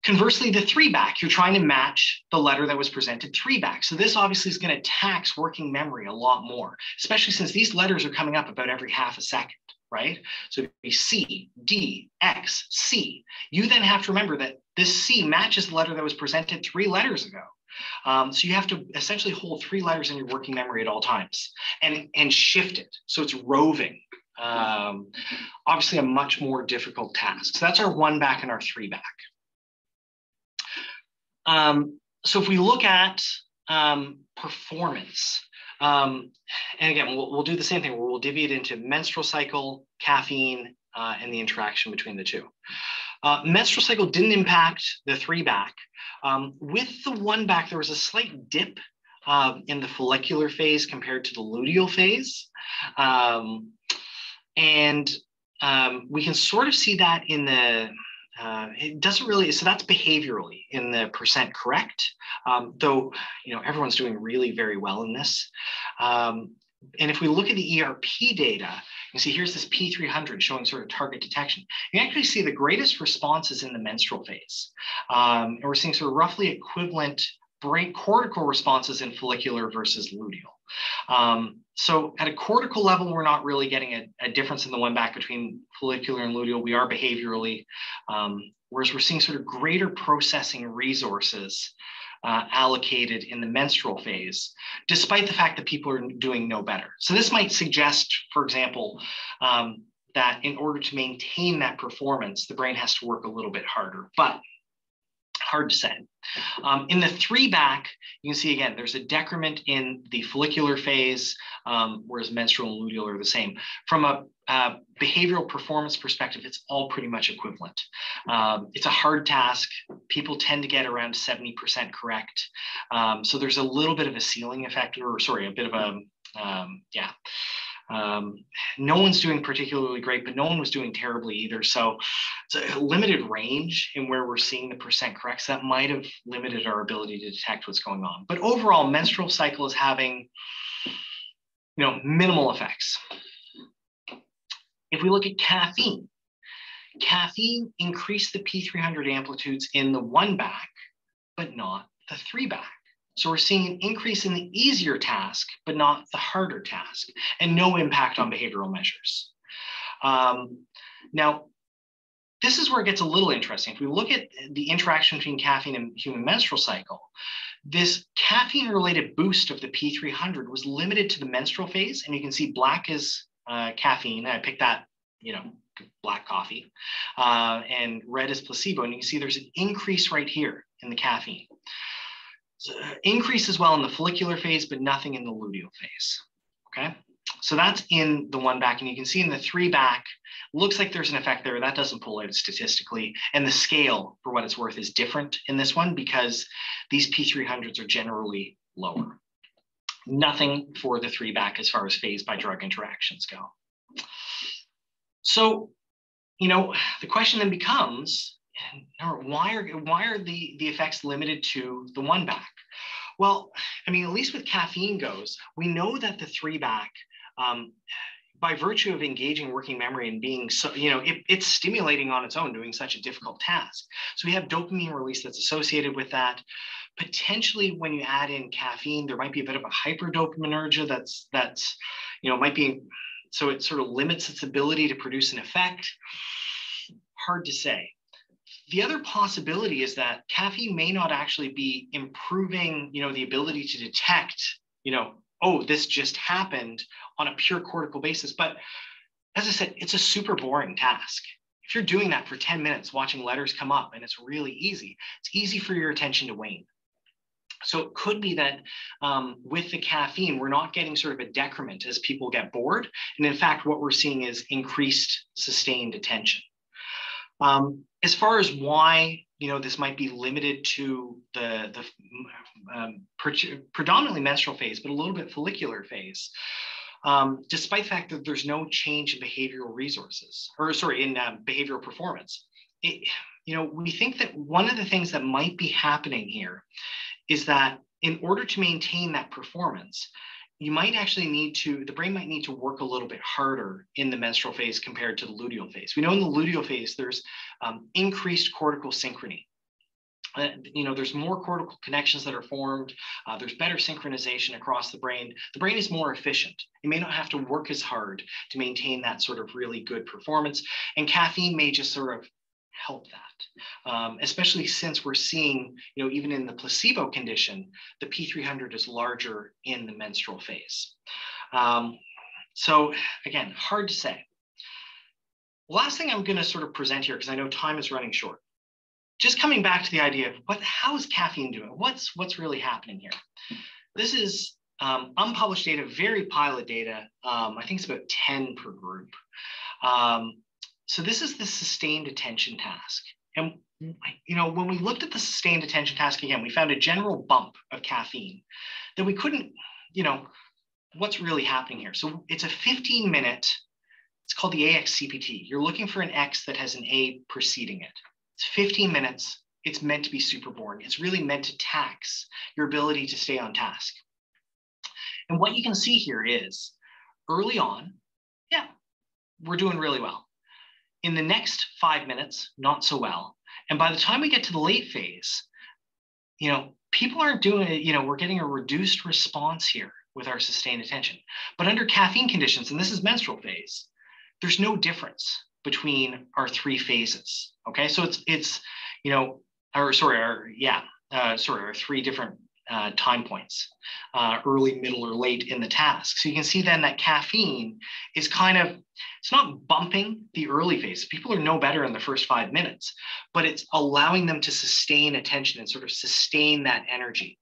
Conversely, the three back, you're trying to match the letter that was presented three back. So this obviously is going to tax working memory a lot more, especially since these letters are coming up about every half a second, right? So it'd be C, D, X, C. You then have to remember that this C matches the letter that was presented 3 letters ago. So you have to essentially hold 3 letters in your working memory at all times and shift it. So it's roving. Obviously a much more difficult task. So that's our one back and our three back. So if we look at performance, and again, we'll do the same thing where we'll divvy it into menstrual cycle, caffeine, and the interaction between the two. Menstrual cycle didn't impact the three back. With the one back, there was a slight dip in the follicular phase compared to the luteal phase. We can sort of see that in the, it doesn't really, so that's behaviorally in the percent correct, though, everyone's doing really very well in this. And if we look at the ERP data, you see here's this P300 showing sort of target detection. You actually see the greatest responses in the menstrual phase. And we're seeing sort of roughly equivalent brain cortical responses in follicular versus luteal. So at a cortical level, we're not really getting a difference in the one back between follicular and luteal. We are behaviorally, whereas we're seeing sort of greater processing resources allocated in the menstrual phase, despite the fact that people are doing no better. So this might suggest, for example, that in order to maintain that performance, the brain has to work a little bit harder, but hard to say. In the three back, you can see again, there's a decrement in the follicular phase, whereas menstrual and luteal are the same. From a behavioral performance perspective, it's all pretty much equivalent. It's a hard task. People tend to get around 70% correct. So there's a little bit of a ceiling effect, or sorry, a bit of a, no one's doing particularly great, but no one was doing terribly either. So it's a limited range in where we're seeing the percent correct. So that might have limited our ability to detect what's going on. But overall, menstrual cycle is having, minimal effects. If we look at caffeine, caffeine increased the P300 amplitudes in the one back, but not the three back. So we're seeing an increase in the easier task, but not the harder task, and no impact on behavioral measures. Now, this is where it gets a little interesting. If we look at the interaction between caffeine and human menstrual cycle, this caffeine-related boost of the P300 was limited to the menstrual phase, and you can see black is caffeine. I picked that, black coffee, and red is placebo, and you can see there's an increase right here in the caffeine. Increase as well in the follicular phase, but nothing in the luteal phase, okay? So that's in the one back, and you can see in the three back, looks like there's an effect there. That doesn't pull out statistically, and the scale, for what it's worth, is different in this one because these P300s are generally lower. Nothing for the three back as far as phase by drug interactions go. So, the question then becomes, why are the effects limited to the one back? Well, at least with caffeine goes, we know that the three back, by virtue of engaging working memory and being so, it's stimulating on its own, doing such a difficult task. So we have dopamine release that's associated with that. Potentially when you add in caffeine, there might be a bit of a hyperdopaminergia that's might be, so it sort of limits its ability to produce an effect. Hard to say. The other possibility is that caffeine may not actually be improving, the ability to detect, oh, this just happened on a pure cortical basis. But as I said, it's a super boring task. If you're doing that for 10 minutes, watching letters come up, and it's really easy, it's easy for your attention to wane. So it could be that with the caffeine, we're not getting sort of a decrement as people get bored. And in fact, what we're seeing is increased sustained attention. As far as why, this might be limited to the predominantly menstrual phase, but a little bit follicular phase, despite the fact that there's no change in behavioral resources, in behavioral performance. We think that one of the things that might be happening here is that in order to maintain that performance, you might actually the brain might need to work a little bit harder in the menstrual phase compared to the luteal phase. We know in the luteal phase, there's increased cortical synchrony. There's more cortical connections that are formed. There's better synchronization across the brain. The brain is more efficient. It may not have to work as hard to maintain that sort of really good performance. And caffeine may just sort of help that, especially since we're seeing, even in the placebo condition, the P300 is larger in the menstrual phase. So again, hard to say. Last thing I'm going to sort of present here, because I know time is running short. Just coming back to the idea of how is caffeine doing? What's really happening here? This is unpublished data, very pilot data. I think it's about 10 per group. So this is the sustained attention task. And, when we looked at the sustained attention task again, we found a general bump of caffeine that we couldn't, what's really happening here? So it's a 15-minute, it's called the AXCPT. You're looking for an X that has an A preceding it. It's 15 minutes. It's meant to be super boring. It's really meant to tax your ability to stay on task. And what you can see here is early on, yeah, we're doing really well. In the next 5 minutes, not so well. And by the time we get to the late phase, people aren't doing it, we're getting a reduced response here with our sustained attention. But under caffeine conditions, and this is menstrual phase, there's no difference between our three phases. Okay, so it's our three different time points, early, middle, or late in the task. So you can see then that caffeine is it's not bumping the early phase. People are no better in the first 5 minutes, but it's allowing them to sustain attention and sort of sustain that energy.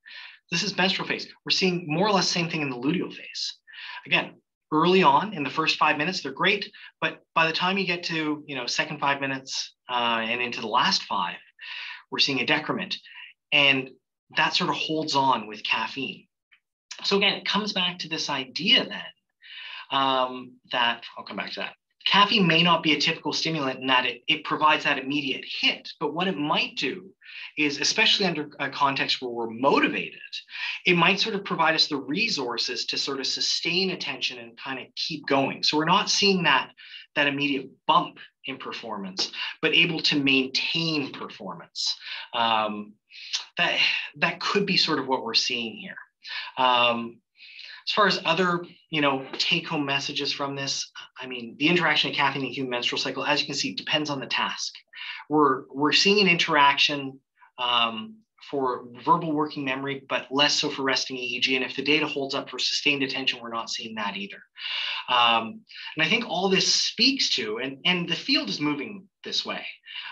This is menstrual phase. We're seeing more or less the same thing in the luteal phase. Again, early on in the first 5 minutes, they're great, but by the time you get to, second 5 minutes and into the last 5, we're seeing a decrement. And that sort of holds on with caffeine. So again, it comes back to this idea then that, I'll come back to that. Caffeine may not be a typical stimulant in that it provides that immediate hit, but what it might do is, especially under a context where we're motivated, it might sort of provide us the resources to sort of sustain attention and kind of keep going. So we're not seeing that immediate bump in performance, but able to maintain performance. That could be sort of what we're seeing here. As far as other, take-home messages from this, the interaction of caffeine and human menstrual cycle, as you can see, depends on the task. We're seeing an interaction for verbal working memory, but less so for resting EEG. And if the data holds up for sustained attention, we're not seeing that either. And I think all this speaks to, and the field is moving this way,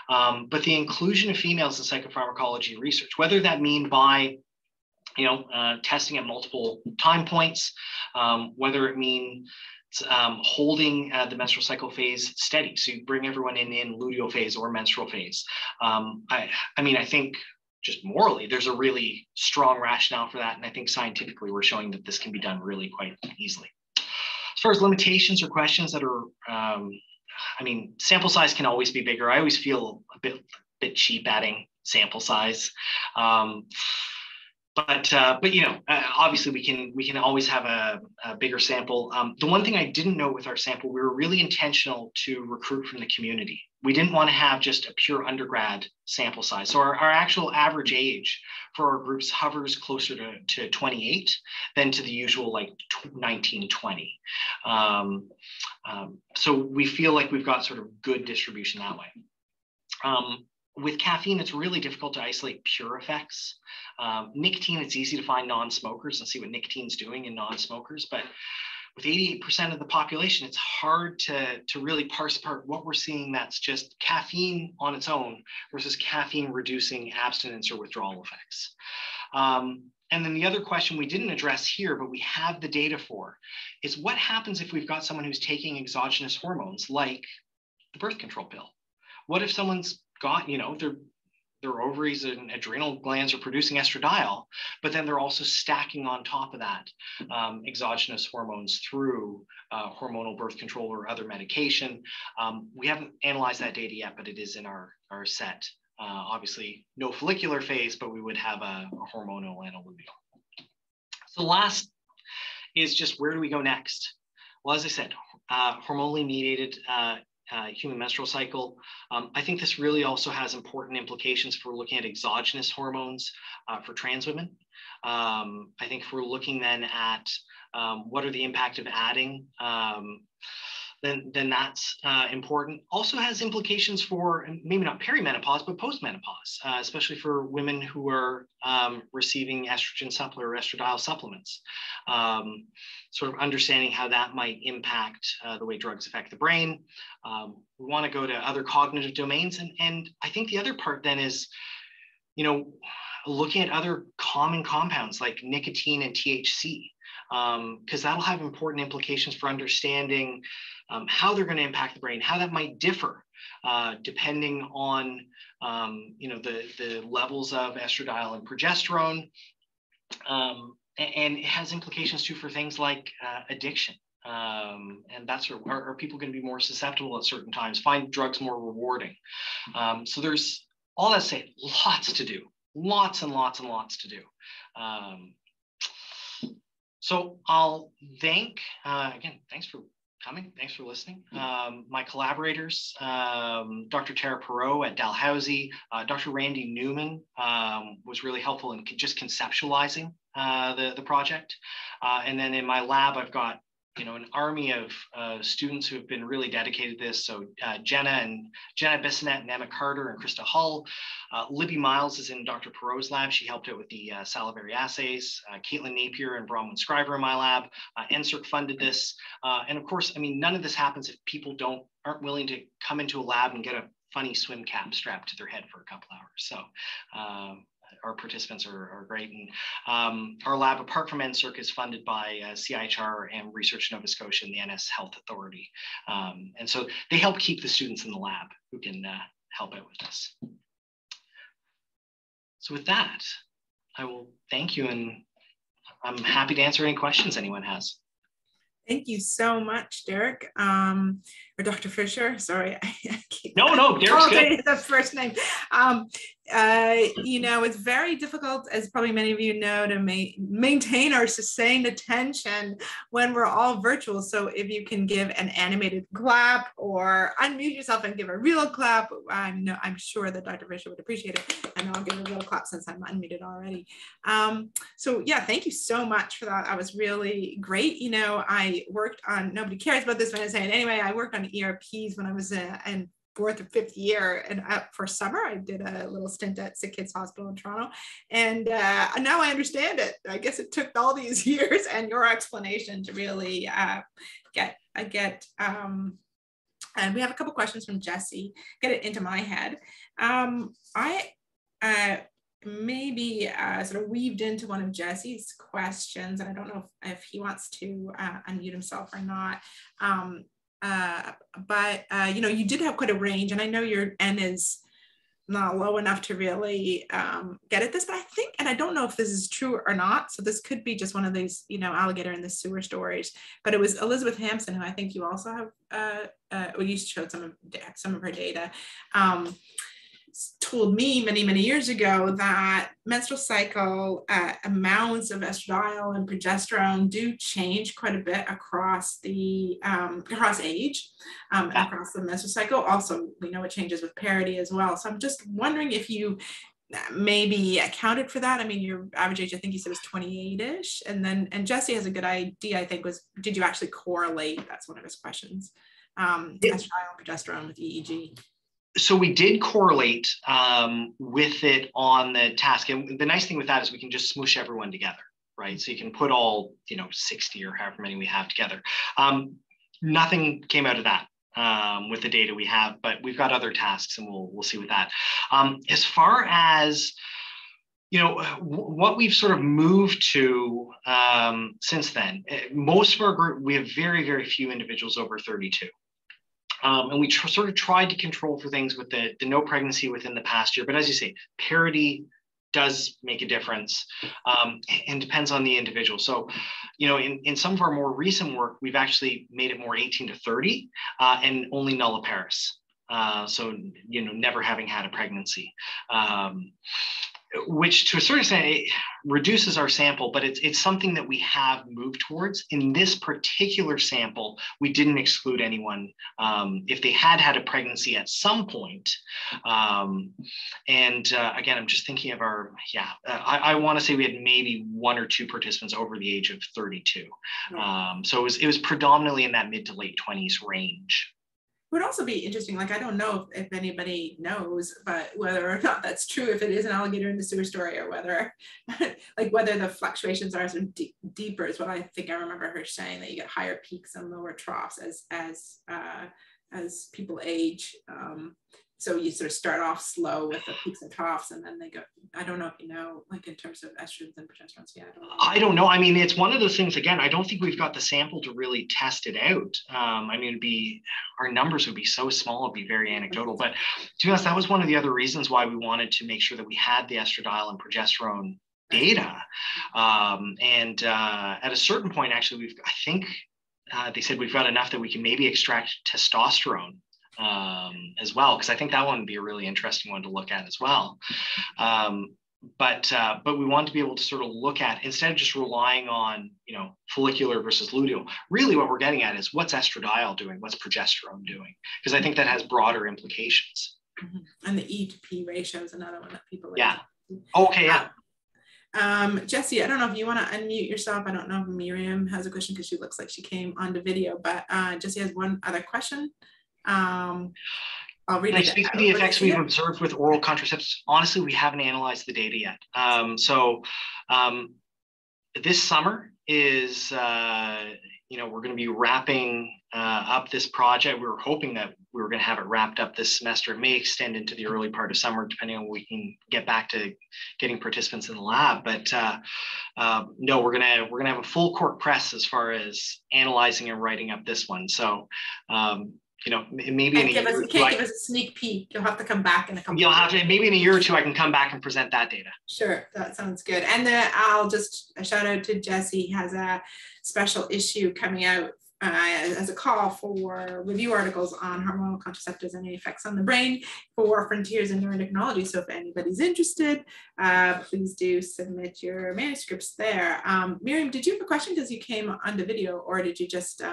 but the inclusion of females in psychopharmacology research, whether that mean by testing at multiple time points, whether it means holding the menstrual cycle phase steady. So you bring everyone in luteal phase or menstrual phase. I think just morally, there's a really strong rationale for that. And I think scientifically, we're showing that this can be done really quite easily. As far as limitations or questions that are, sample size can always be bigger. I always feel a bit cheap adding sample size. But obviously we can always have a bigger sample. The one thing I didn't know with our sample, we were really intentional to recruit from the community. We didn't want to have just a pure undergrad sample size. So our actual average age for our groups hovers closer to 28 than to the usual 19, 20. So we feel like we've got sort of good distribution that way. with caffeine, it's really difficult to isolate pure effects. Nicotine, it's easy to find non-smokers and see what nicotine's doing in non-smokers, but with 88% of the population, it's hard to really parse apart what we're seeing that's just caffeine on its own versus caffeine reducing abstinence or withdrawal effects. And then the other question we didn't address here, but we have the data for, is what happens if we've got someone who's taking exogenous hormones like the birth control pill? What if someone's got, their ovaries and adrenal glands are producing estradiol, but then they're also stacking on top of that exogenous hormones through hormonal birth control or other medication. We haven't analyzed that data yet, but it is in our set. Obviously, no follicular phase, but we would have a hormonal and a luteal. So last is just where do we go next? Well, as I said, hormonally mediated human menstrual cycle. I think this really also has important implications for looking at exogenous hormones for trans women. I think if we're looking then at what are the impact of adding, then that's important. Also has implications for maybe not perimenopause, but postmenopause, especially for women who are receiving estrogen supplement or estradiol supplements. Sort of understanding how that might impact the way drugs affect the brain. We want to go to other cognitive domains. And I think the other part then is, looking at other common compounds like nicotine and THC, because that'll have important implications for understanding how they're going to impact the brain, how that might differ depending on the levels of estradiol and progesterone. And it has implications too for things like addiction. And that's are people going to be more susceptible at certain times, find drugs more rewarding? So there's all that to say, lots to do, lots and lots and lots to do. So I'll thank, again, thanks for coming. Thanks for listening. My collaborators, Dr. Tara Perot at Dalhousie, Dr. Randy Newman was really helpful in just conceptualizing the project. And then in my lab, I've got an army of students who have been really dedicated to this. So Jenna Bissonette and Emma Carter and Krista Hull. Libby Miles is in Dr. Perot's lab. She helped out with the salivary assays. Caitlin Napier and Bronwyn Scriver in my lab. NSERC funded this. And of course, none of this happens if people aren't willing to come into a lab and get a funny swim cap strapped to their head for a couple hours. So our participants are great. And our lab, apart from NSERC, is funded by CIHR and Research Nova Scotia and the NS Health Authority. And so they help keep the students in the lab who can help out with this. So with that, I will thank you, and I'm happy to answer any questions anyone has. Thank you so much, Derek, or Dr. Fisher. Sorry, I keep no, Derek's good. The first name. It's very difficult, as probably many of you know, to maintain our sustained attention when we're all virtual. So if you can give an animated clap or unmute yourself and give a real clap, I'm sure that Dr. Fisher would appreciate it. And I'll give a real clap since I'm unmuted already. So yeah, thank you so much for that. That was really great. I worked on, nobody cares about this when I say it anyway, I worked on ERPs when I was in 4th or 5th year, and for summer I did a little stint at Sick Kids Hospital in Toronto, and now I understand it. I guess it took all these years and your explanation to really get and we have a couple questions from Jesse, get it into my head. I maybe sort of weaved into one of Jesse's questions, and I don't know if he wants to unmute himself or not. But you did have quite a range, and I know your N is not low enough to really get at this, but I think, and I don't know if this is true or not, so this could be just one of these, alligator in the sewer stories, but it was Elizabeth Hampson, who I think you also have, you showed some of her data, told me many, many years ago that menstrual cycle amounts of estradiol and progesterone do change quite a bit across the across age, across the menstrual cycle. Also, we know it changes with parity as well. So I'm just wondering if you maybe accounted for that. Your average age, I think you said, was 28-ish. And Jesse has a good idea, I think, was, did you actually correlate? That's one of his questions. Estradiol and progesterone with EEG. So we did correlate with it on the task. And the nice thing with that is we can just smoosh everyone together, right? So you can put all, 60 or however many we have together. Nothing came out of that with the data we have, but we've got other tasks and we'll see with that. As far as what we've sort of moved to since then, most of our group, we have very, very few individuals over 32. And we sort of tried to control for things with the no pregnancy within the past year. But as you say, parity does make a difference and depends on the individual. So, in some of our more recent work, we've actually made it more 18 to 30 and only nulliparous. So, never having had a pregnancy. Which to a certain extent it reduces our sample, but it's something that we have moved towards. In this particular sample, we didn't exclude anyone if they had had a pregnancy at some point. Again, I'm just thinking of I want to say we had maybe 1 or 2 participants over the age of 32. So it was predominantly in that mid to late 20s range. It would also be interesting, like I don't know if anybody knows, but whether or not that's true, if it is an alligator in the sewer story, or whether whether the fluctuations are sort of deeper is what I think I remember her saying, that you get higher peaks and lower troughs as people age. So you sort of start off slow with the peaks and troughs, and then they go. I don't know if you know, like in terms of estrogens and progesterones. Yeah, I don't know. I mean, it's one of those things. Again, I don't think we've got the sample to really test it out. I mean, our numbers would be so small; it'd be very anecdotal. But to be honest, that was one of the other reasons why we wanted to make sure that we had the estradiol and progesterone data. At a certain point, actually, I think they said we've got enough that we can maybe extract testosterone as well, because I think that one would be a really interesting one to look at as well. But we want to be able to sort of look at, instead of just relying on follicular versus luteal, really what we're getting at is what's estradiol doing, what's progesterone doing, because I think that has broader implications. Mm-hmm. And the E to P ratio is another one that people Okay, yeah. Jesse, I don't know if you want to unmute yourself. I don't know if Miriam has a question because she looks like she came onto video, but Jesse has one other question. I'll read it. Speak to the effects we've observed with oral contraceptives. Honestly, we haven't analyzed the data yet. This summer is, we're going to be wrapping up this project. We were hoping that we were going to have it wrapped up this semester. It may extend into the early part of summer, depending on when we can get back to getting participants in the lab. But no, we're gonna have a full court press as far as analyzing and writing up this one. So. Maybe in a year. You can't give us a sneak peek. You'll have to come back in a couple. You'll have to, maybe in a year or 2, I can come back and present that data. Sure, that sounds good. And I'll just a shout out to Jesse. He has a special issue coming out as a call for review articles on hormonal contraceptives and the effects on the brain for Frontiers in Neurotechnology. So if anybody's interested, please do submit your manuscripts there. Miriam, did you have a question because you came on the video, or did you just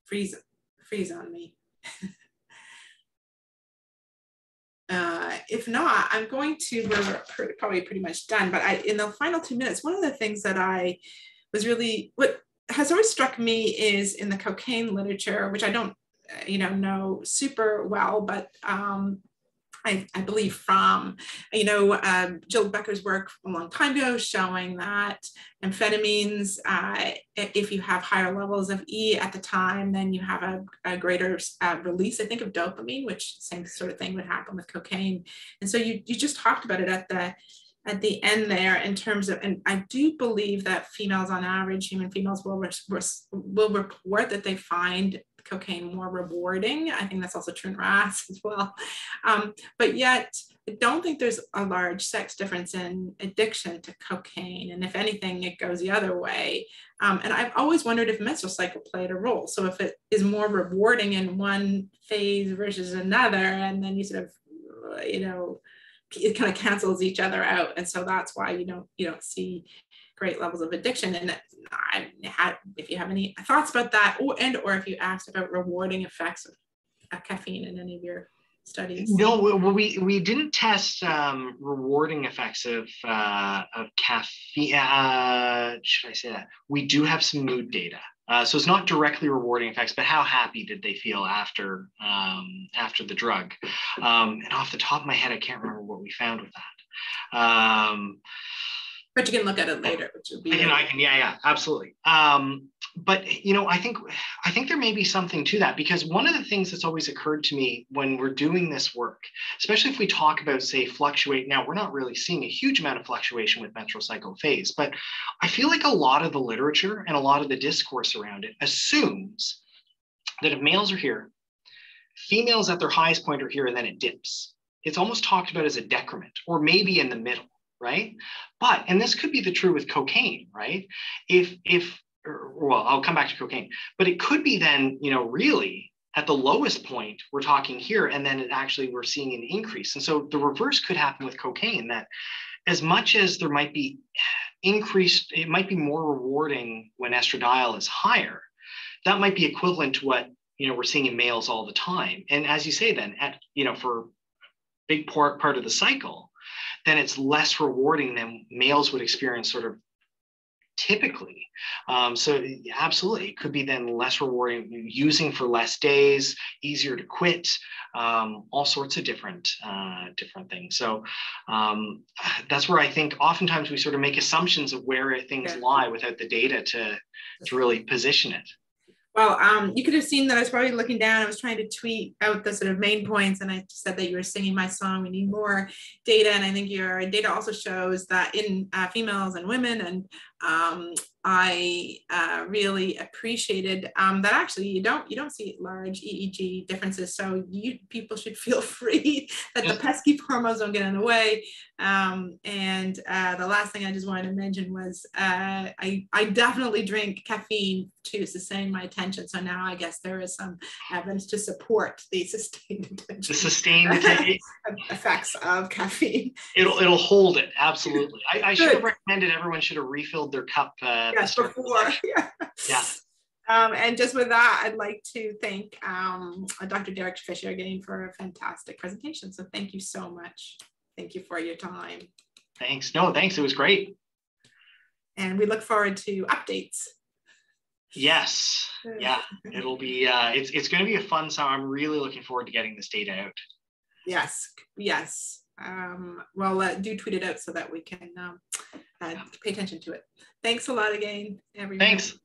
freeze on me? If not, I'm going to, we're probably pretty much done, but in the final 2 minutes, one of the things that I was really, what has always struck me is in the cocaine literature, which I don't, know super well, but I believe from, Jill Becker's work a long time ago showing that amphetamines, if you have higher levels of E at the time, then you have a greater release, I think, of dopamine, which same sort of thing would happen with cocaine. And so you just talked about it at the end there in terms of, and I do believe that females on average, human females will report that they find cocaine more rewarding. I think that's also true in rats as well. But yet, I don't think there's a large sex difference in addiction to cocaine. And if anything, it goes the other way. And I've always wondered if menstrual cycle played a role. So if it is more rewarding in one phase versus another, and then you sort of, it kind of cancels each other out. And so that's why you don't see great levels of addiction. And if you have any thoughts about that, or if you asked about rewarding effects of caffeine in any of your studies. No, we didn't test rewarding effects of caffeine. Should I say that? We do have some mood data. So it's not directly rewarding effects, but how happy did they feel after the drug? And off the top of my head, I can't remember what we found with that. But you can look at it later, which would be. I can, yeah, absolutely. But I think there may be something to that, because one of the things that's always occurred to me when we're doing this work, especially if we talk about, say, fluctuate. Now, we're not really seeing a huge amount of fluctuation with menstrual cycle phase, but I feel like a lot of the literature and a lot of the discourse around it assumes that if males are here, females at their highest point are here, and then it dips. It's almost talked about as a decrement, or maybe in the middle. Right? But, and this could be the true with cocaine, right? Well, I'll come back to cocaine, but it could be then, really at the lowest point, we're talking here, and then we're seeing an increase. And so the reverse could happen with cocaine, that as much as there might be increased, it might be more rewarding when estradiol is higher. That might be equivalent to what, we're seeing in males all the time. And as you say, then for a big part of the cycle, then it's less rewarding than males would experience sort of typically. So absolutely, it could be then less rewarding, using for less days, easier to quit, all sorts of different things. So that's where I think oftentimes we sort of make assumptions of where things lie without the data to really position it. Well, you could have seen that I was probably looking down. I was trying to tweet out the sort of main points, and I said that you were singing my song. We need more data, and I think your data also shows that in females and women, and I really appreciated that actually you don't see large EEG differences. So people should feel free that the pesky hormones don't get in the way. And the last thing I just wanted to mention was I definitely drink caffeine to sustain my attention. So now I guess there is some evidence to support the sustained attention. The sustained attention effects of caffeine. It'll hold it, absolutely. I should have recommended everyone should have refilled their cup. Yes, before. Yeah. And just with that, I'd like to thank Dr. Derek Fisher again for a fantastic presentation. So thank you so much. Thank you for your time. Thanks. No, thanks. It was great. And we look forward to updates. Yes. Yeah. It'll be, it's going to be a fun summer. I'm really looking forward to getting this data out. Yes. Well, do tweet it out so that we can pay attention to it. Thanks a lot again, everyone. Thanks.